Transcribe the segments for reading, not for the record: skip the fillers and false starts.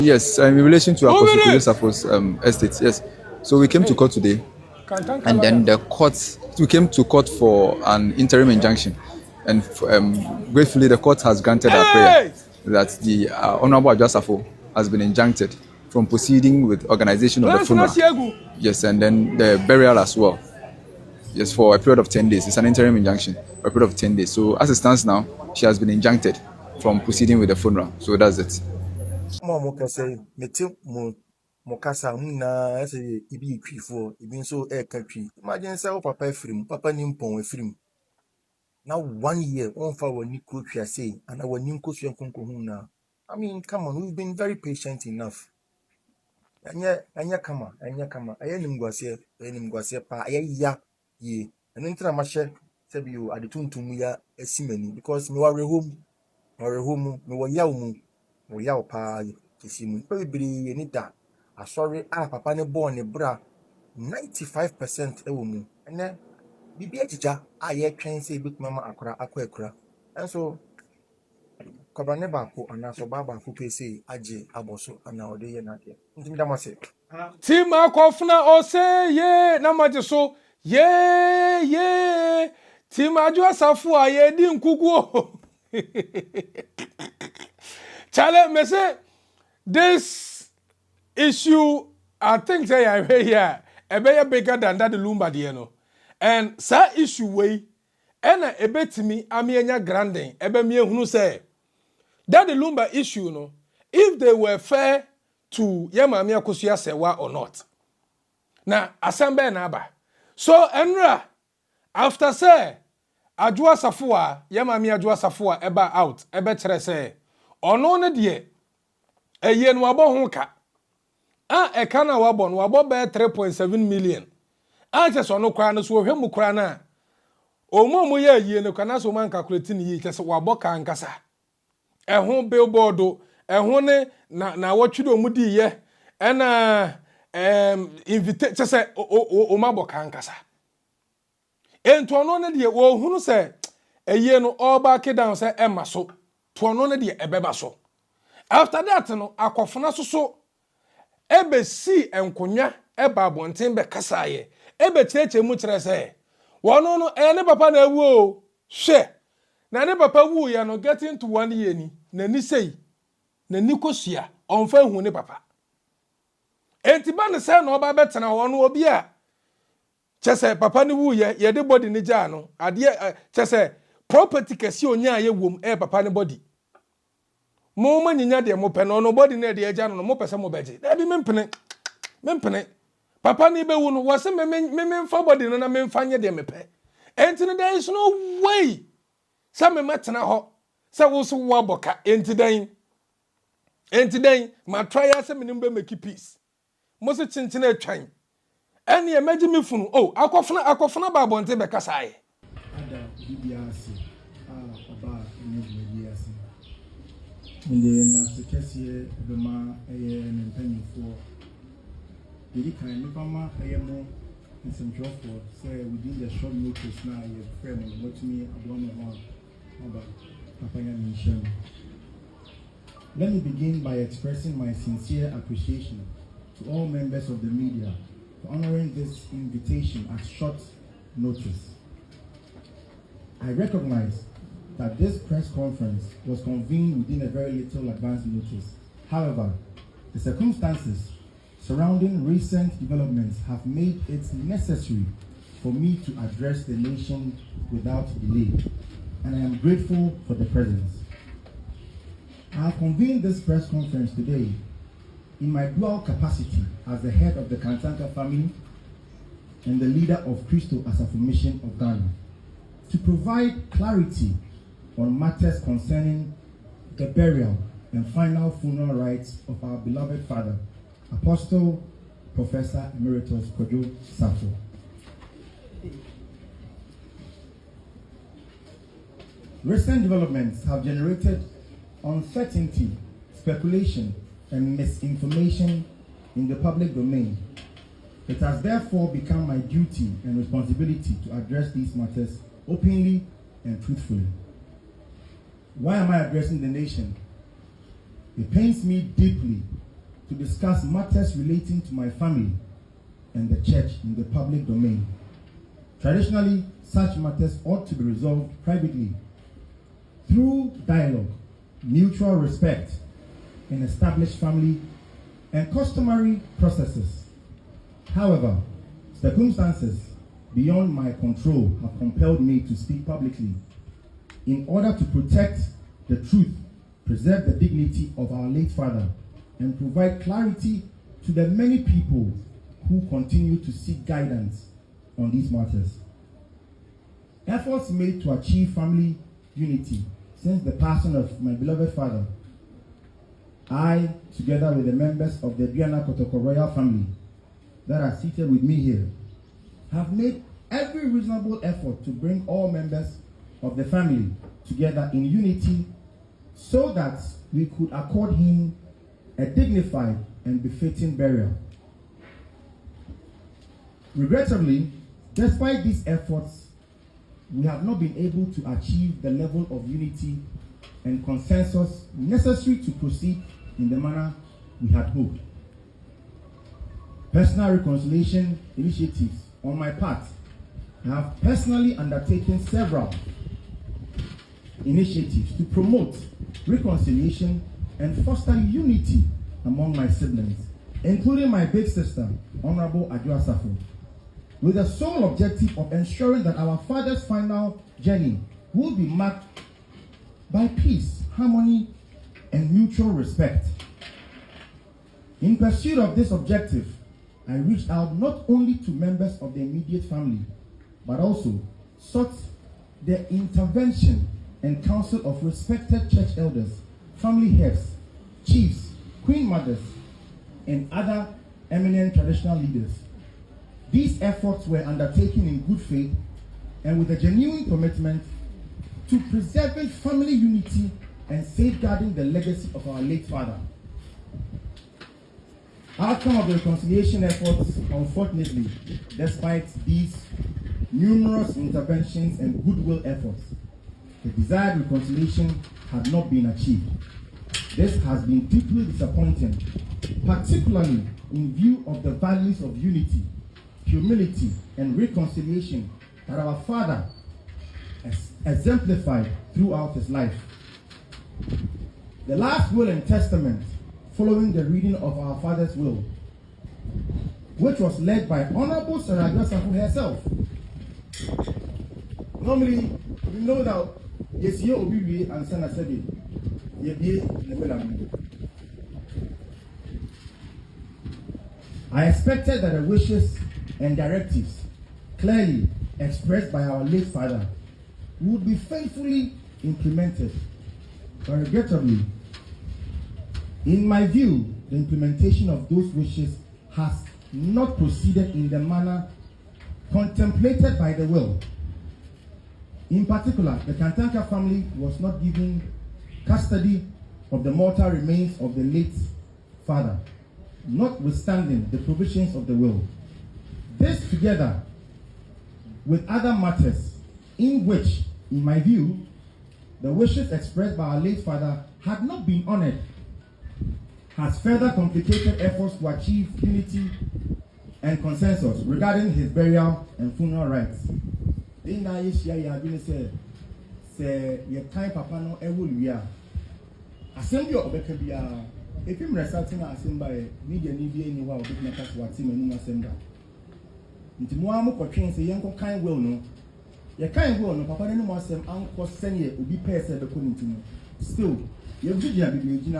Yes, in relation to Apostle Kwadwo Safo's estate, yes. So we came to court today, and then we came to court for an interim injunction, and gratefully the court has granted our prayer that the Honorable Adwoa Safo has been injuncted from proceeding with organization of the funeral. Yes, and then the burial as well. Yes, for a period of 10 days. It's an interim injunction for a period of 10 days. So as it stands now, she has been injuncted from proceeding with the funeral. So that's it. Mokasa na ese ibi kwifo ibi nso e katwi imagine say o papa efrim papa ni mpon efrim now 1 year on fa wani krotwa say and wani nkosua nkonko hu na I mean come on, we've been very patient enough. Anya kama ayenimguase pa ayya ye eno ntra ma hye se bi o adetuntum ya esimani because me ware home me wo yaw mu wo yaw pa kesimu bebiri ni da asori papa ne born ne bra 95% ewo mu ene bibi agija aye twen se bituma akora akwa and so Kobane bako ana so baba ko pese aje aboso ana ode ye na de ntimi da mase team akofuna ose ye na maje so ye team Adwoa Safo aye di nkuguo chale me say this issue I think say I here ebe bigger than that the lumba de no and sa issue way ena ebetimi amienya grandin ebe mi ehunu say that the lumba issue no if they were fair to Yamamia Kusia Sewa or not. Now, assemble na aba. So, Enra, after say, Adwoa Safo, Yamamia Adwoa Safo, eba out, ebe tere say, ono ne die, ye no wabo honka. E kana wabo, no wabo be 3.7 million. Just ono kwa no so hwemu kwa na. Omo mo ye no kana so man calculate ni ye, just wabo ka nkasa. Ehun billboard ehun ne na watchdo mudi ye ena invite say o mabo kankasa ento ono ne de wo hunu say eye no all back down say ema so to ono ne de ebeba so after that no akofona so ebe si enkonya eba abonten be kasaye ebe cheche mu kire say wono no ne papa na awu o hwe na ne papa wu ya no getting to 1 year ni na ni sei na nikosua onfa hu ne papa enti ba ne se na oba betena ho no obi a chese papa ne wu ye de body ne ja no ade chese property kesi onya ye wom papa ne body mo manyinya de mo pe no body ne de ja no mo pese mo beje da bi mempene papa ne be wu no wo se me mfa body no na me mfa nye de me pe enti no there is no way sa me metena ho sa wo so wo aboka enti den ma try ase me nimbe make peace mo se chinchin atwan ene emeji me funu akofuna ba bonte be kasaye ada bibiase oba bibiase inde na sekese be ma nempanyifo didi kan me bama mo nsemtwofo say within the short notice na ye friend what me abon ho oba papanya mission. Let me begin by expressing my sincere appreciation to all members of the media for honoring this invitation at short notice. I recognize that this press conference was convened within a very little advance notice. However, the circumstances surrounding recent developments have made it necessary for me to address the nation without delay, and I am grateful for the presence. I have convened this press conference today in my dual capacity as the head of the Kantanka family and the leader of Christo Asafo Mission of Ghana to provide clarity on matters concerning the burial and final funeral rites of our beloved father, Apostle Professor Emeritus Kwadwo Safo. Recent developments have generated uncertainty, speculation, and misinformation in the public domain. It has therefore become my duty and responsibility to address these matters openly and truthfully. Why am I addressing the nation? It pains me deeply to discuss matters relating to my family and the church in the public domain. Traditionally, such matters ought to be resolved privately through dialogue, mutual respect, and established family and customary processes. However, circumstances beyond my control have compelled me to speak publicly in order to protect the truth, preserve the dignity of our late father, and provide clarity to the many people who continue to seek guidance on these matters. Efforts made to achieve family unity since the passing of my beloved father, I, together with the members of the Biana Kotoko royal family that are seated with me here, have made every reasonable effort to bring all members of the family together in unity so that we could accord him a dignified and befitting burial. Regrettably, despite these efforts, we have not been able to achieve the level of unity and consensus necessary to proceed in the manner we had hoped. Personal reconciliation initiatives on my part, I have personally undertaken several initiatives to promote reconciliation and foster unity among my siblings, including my big sister, Honorable Adwoa Safo, with the sole objective of ensuring that our father's final journey will be marked by peace, harmony, and mutual respect. In pursuit of this objective, I reached out not only to members of the immediate family, but also sought the intervention and counsel of respected church elders, family heads, chiefs, queen mothers, and other eminent traditional leaders. These efforts were undertaken in good faith and with a genuine commitment to preserving family unity and safeguarding the legacy of our late father. Outcome of the reconciliation efforts, unfortunately, despite these numerous interventions and goodwill efforts, the desired reconciliation had not been achieved. This has been deeply disappointing, particularly in view of the values of unity, humility, and reconciliation that our father exemplified throughout his life. The last will and testament following the reading of our father's will, which was led by Honorable Adwoa Safo herself. Normally, we know that yes, you obi and Sana Sebi, I expected that the wishes and directives clearly expressed by our late father would be faithfully implemented. But regrettably, in my view, the implementation of those wishes has not proceeded in the manner contemplated by the will. In particular, the Kantanka family was not given custody of the mortal remains of the late father, notwithstanding the provisions of the will. This, together with other matters in which, in my view, the wishes expressed by our late father had not been honored, has further complicated efforts to achieve unity and consensus regarding his burial and funeral rites. In that issue, you have been say, your kind papa no evoluya. Assembly of Bekabia, if him resulting assembly, media need anywhere of the next what team and assembly. Into Moamu for trains, a young kind will no. Your kind will no, papa no more sem uncle senior will be paid the putting to me. Still, your video be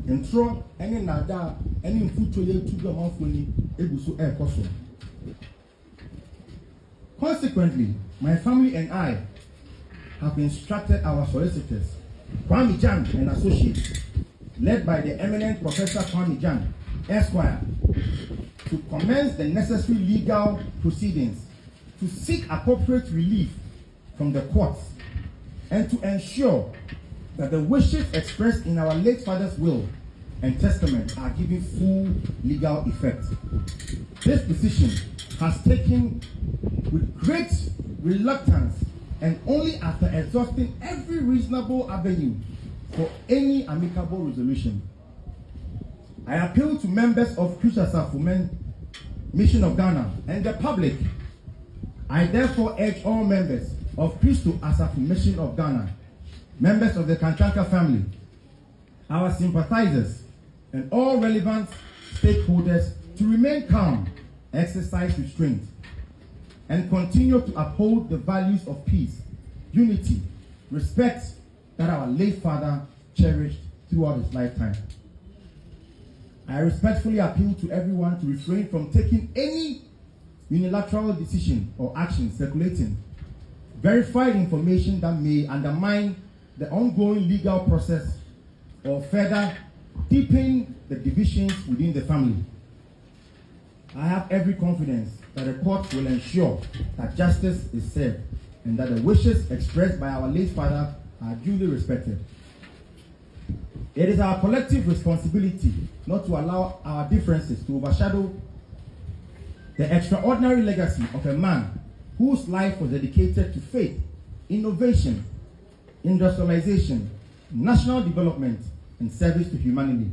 and throw any nada, any food to you to go off when you so air cost. Consequently, my family and I have instructed our solicitors, Kwame Jan and Associates, led by the eminent Professor Kwame Jan, Esquire, to commence the necessary legal proceedings to seek appropriate relief from the courts and to ensure that the wishes expressed in our late father's will and testament are given full legal effect. This decision has taken with great reluctance and only after exhausting every reasonable avenue for any amicable resolution. I appeal to members of Kwadwo Safo Mission of Ghana and the public. I therefore urge all members of Kwadwo Safo Mission of Ghana, members of the Kantanka family, our sympathizers, and all relevant stakeholders to remain calm, exercise restraint, and continue to uphold the values of peace, unity, respect that our late father cherished throughout his lifetime. I respectfully appeal to everyone to refrain from taking any unilateral decision or action circulating verified information that may undermine the ongoing legal process or further deepen the divisions within the family. I have every confidence that the court will ensure that justice is served and that the wishes expressed by our late father are duly respected. It is our collective responsibility not to allow our differences to overshadow the extraordinary legacy of a man whose life was dedicated to faith, innovation, industrialization, national development, and service to humanity.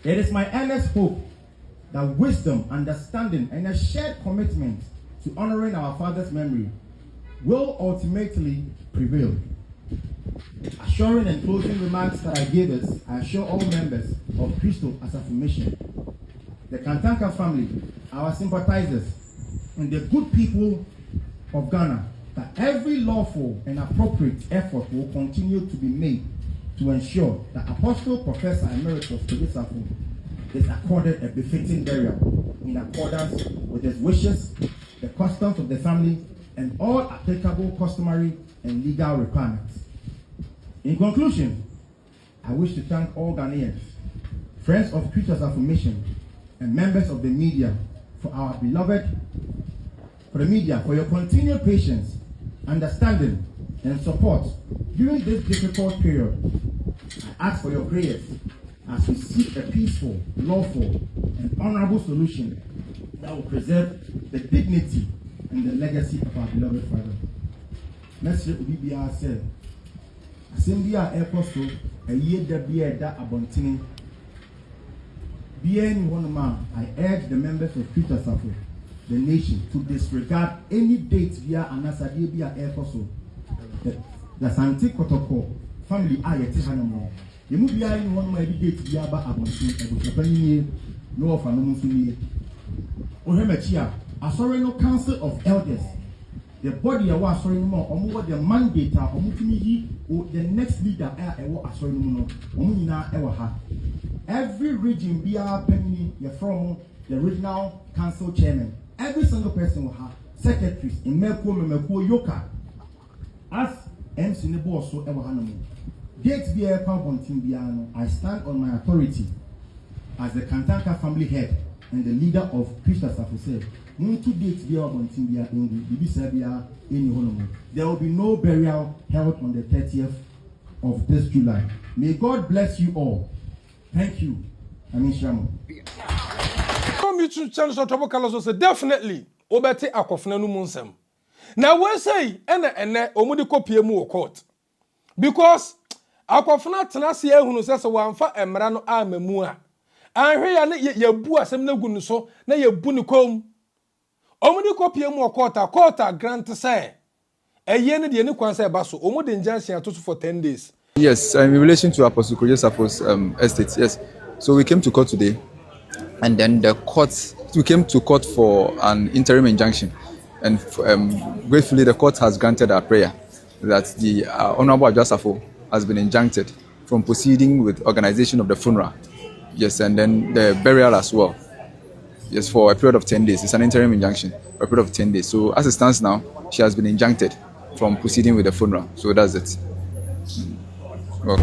It is my earnest hope that wisdom, understanding, and a shared commitment to honoring our father's memory will ultimately prevail. Assuring and closing remarks that I gave us, I assure all members of Kwadwo Safo Mission, the Kantanka family, our sympathizers, and the good people of Ghana that every lawful and appropriate effort will continue to be made to ensure that Apostle Professor Emeritus Kwadwo Safo is accorded a befitting burial in accordance with his wishes, the customs of the family, and all applicable customary and legal requirements. In conclusion, I wish to thank all Ghanaians, friends of Kwadwo Safo Mission, and members of the media for your continued patience, understanding, and support during this difficult period. I ask for your prayers as we seek a peaceful, lawful, and honorable solution that will preserve the dignity and the legacy of our beloved father. Next year, Ubibia said, Assembly Airposto, a year that be a da abontini. Being one man, I urge the members of Kwadwo Safo, the nation, to disregard any date via Anasadibia Airposto. The Santi Kotoko family are yet Hanamo. The movie I in one my date via Abontini, and with Japan, no of Anomusuni. Ohemachia, a Soreno Council of Elders. The body of our sorry more, or more the mandate or Mutimi, or the next leader, a sorry no, Omina Ewaha. Every region be our penny, from the regional council chairman. Every single person will have secretaries in Melko Yoka. As MC Nebo so ever hanamo. Date be a Pabontin Biano, I stand on my authority as the Kantanka family head and the leader of Kwadwo Safo said. There will be no burial held on the 30th of this July. May God bless you all. Thank you. Amin Shamo. Definitely. Obete akofna no munsem. Now we say ene omudi kopie mu court. Because akofna tenase ehunu se wamfa emra no amamu a. Anhwe ya ne yebu asem na gu so na yebu ne kom. Omudi kopie mu court grant say eye ne de ne kwan say ba so omudi injunction atoto for 10 days. Yes, in relation to Apostle Kwadwo Safo's estate, yes. So we came to court today, and then we came to court for an interim injunction, and gratefully the court has granted our prayer that the Honorable Adwoa Safo has been injuncted from proceeding with organization of the funeral, yes, and then the burial as well, yes, for a period of 10 days. It's an interim injunction for a period of 10 days. So as it stands now, she has been injuncted from proceeding with the funeral. So that's it. Okay.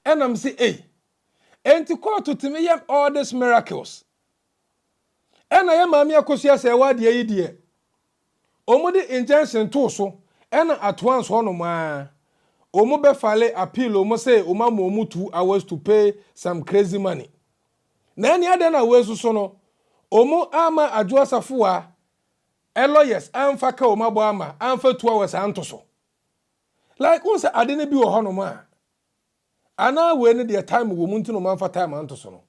And I'm saying, hey, and to call to me all these miracles. And I am Mamia Kosia say, what dear. omo de injunction to so ena at once hono ma omo be file appeal omo say omo mo 2 hours to pay some crazy money na any other na we so no omo ama Adwoa Safo a lawyers amfa ka omo abo ama amfa 2 hours anto so like once ade ne bi wo hono ma ana we ne the time wo mu ntino amfa time anto so no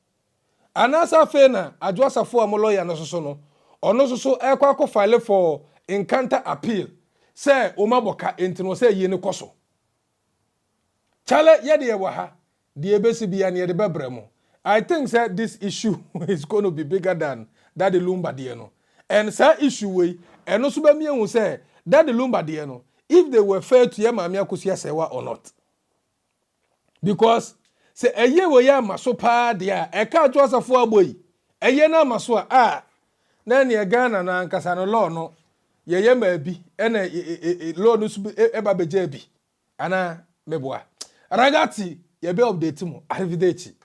ana sa fe na Adwoa Safo am lawyer no so no ono so ekwa file for encounter appeal say omo boka entino say ye ne koso chale ye de wa ha de ebesi bia ne de bebremo. I think that this issue is going to be bigger than that the Lumba no. And that issue way, and also be me who say that the Lumba no, if they were fair to Yamamia Kusia Sewa or not. Because say a year we ya masopa dia, a car to us a 4 boy, a year na maswa, then ye Ghana na Casano law no, ye maybe, and a law no eba bejebi, ana meboa. Ragazzi, ye be update mo, arrivederci.